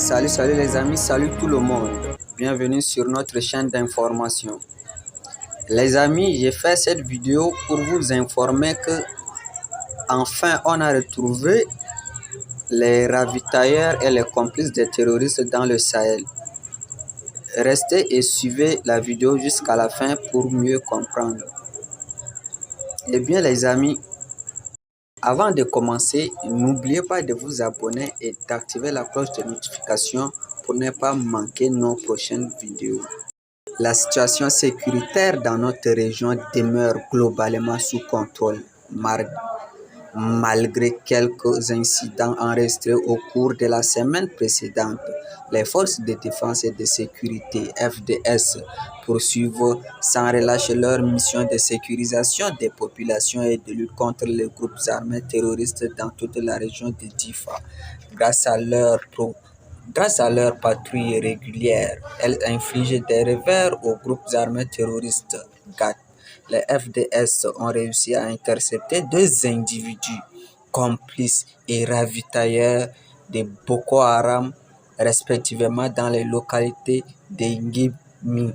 Salut les amis, salut tout le monde. Bienvenue sur notre chaîne d'information. Les amis, j'ai fait cette vidéo pour vous informer que enfin on a retrouvé les ravitailleurs et les complices des terroristes dans le Sahel. Restez et suivez la vidéo jusqu'à la fin pour mieux comprendre. Eh bien les amis, avant de commencer, n'oubliez pas de vous abonner et d'activer la cloche de notification pour ne pas manquer nos prochaines vidéos. La situation sécuritaire dans notre région demeure globalement sous contrôle, malgré quelques incidents enregistrés au cours de la semaine précédente. Les forces de défense et de sécurité FDS poursuivent sans relâche leur mission de sécurisation des populations et de lutte contre les groupes armés terroristes dans toute la région de Difa. Grâce à leurs patrouilles régulières, elles infligent des revers aux groupes armés terroristes GAT. Les FDS ont réussi à intercepter deux individus complices et ravitailleurs de Boko Haram, respectivement dans les localités de Ngimi,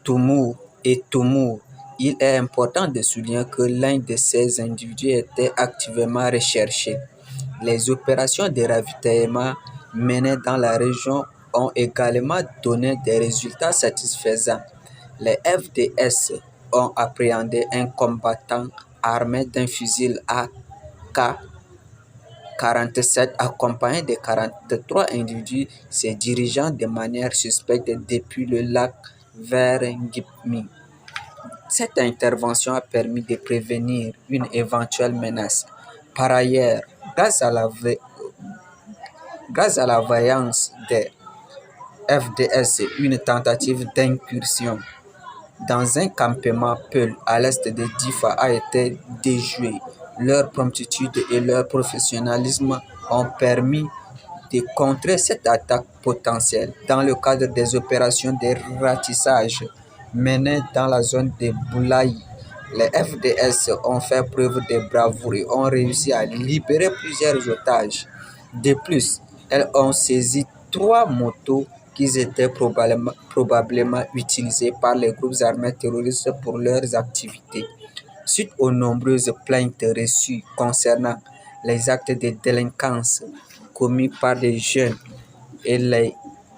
Toumour et Toumour. Il est important de souligner que l'un de ces individus était activement recherché. Les opérations de ravitaillement menées dans la région ont également donné des résultats satisfaisants. Les FDS ont appréhendé un combattant armé d'un fusil AK-47 accompagné de 43 individus se dirigeant de manière suspecte depuis le lac vers Ngimi. Cette intervention a permis de prévenir une éventuelle menace. Par ailleurs, grâce à la vaillance des FDS, une tentative d'incursion dans un campement Peul à l'est de Difa a été déjouée. Leur promptitude et leur professionnalisme ont permis de contrer cette attaque potentielle. Dans le cadre des opérations de ratissage menées dans la zone de Boulaye, les FDS ont fait preuve de bravoure et ont réussi à libérer plusieurs otages. De plus, elles ont saisi 3 motos qui étaient probablement utilisées par les groupes armés terroristes pour leurs activités. Suite aux nombreuses plaintes reçues concernant les actes de délinquance commis par les jeunes et les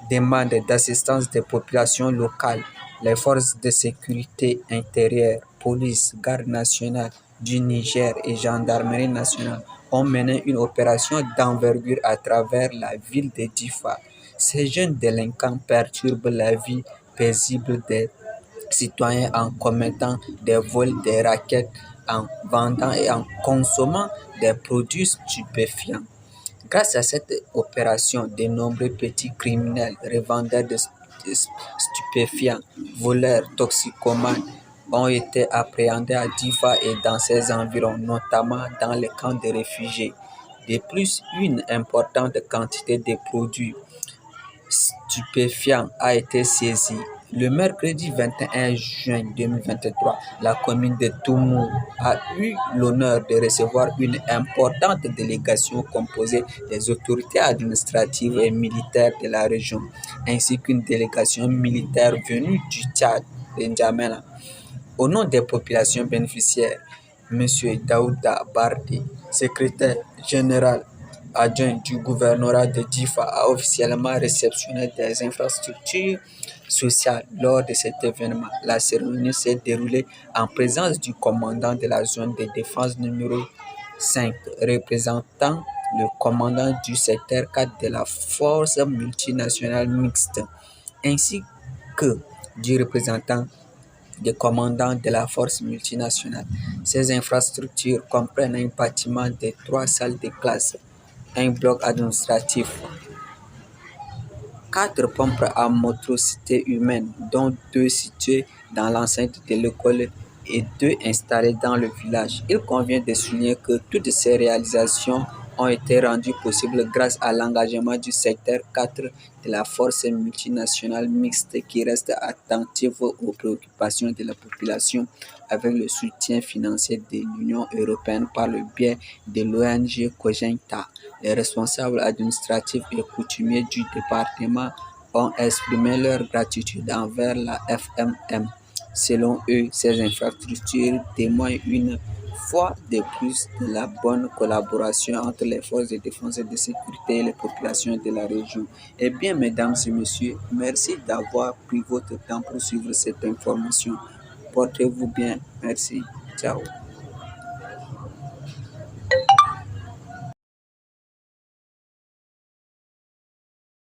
demandes d'assistance des populations locales, les forces de sécurité intérieure, police, garde nationale du Niger et gendarmerie nationale ont mené une opération d'envergure à travers la ville de Difa. Ces jeunes délinquants perturbent la vie paisible des citoyens en commettant des vols, des rackets, en vendant et en consommant des produits stupéfiants. Grâce à cette opération, de nombreux petits criminels, revendeurs de stupéfiants, voleurs, toxicomanes ont été appréhendés à Difa et dans ses environs, notamment dans les camps de réfugiés. De plus, une importante quantité de produits stupéfiants a été saisie. Le mercredi 21 juin 2023, la commune de Toumour a eu l'honneur de recevoir une importante délégation composée des autorités administratives et militaires de la région, ainsi qu'une délégation militaire venue du Tchad, de N'Djamena. Au nom des populations bénéficiaires, M. Daouda Bardé, secrétaire général adjoint du gouvernorat de Difa, a officiellement réceptionné des infrastructures sociales lors de cet événement. La cérémonie s'est déroulée en présence du commandant de la zone de défense numéro 5, représentant le commandant du secteur 4 de la force multinationale mixte, ainsi que du représentant des commandants de la force multinationale. Ces infrastructures comprennent un bâtiment de 3 salles de classe, un bloc administratif, 4 pompes à motricité humaine, dont 2 situées dans l'enceinte de l'école et 2 installées dans le village. Il convient de souligner que toutes ces réalisations ont été rendues possibles grâce à l'engagement du secteur 4 de la force multinationale mixte qui reste attentive aux préoccupations de la population avec le soutien financier de l'Union européenne par le biais de l'ONG Cogenta. Les responsables administratifs et coutumiers du département ont exprimé leur gratitude envers la FMM. Selon eux, ces infrastructures témoignent une fois de plus de la bonne collaboration entre les forces de défense et de sécurité et les populations de la région. Eh bien, mesdames et messieurs, merci d'avoir pris votre temps pour suivre cette information. Portez-vous bien. Merci. Ciao.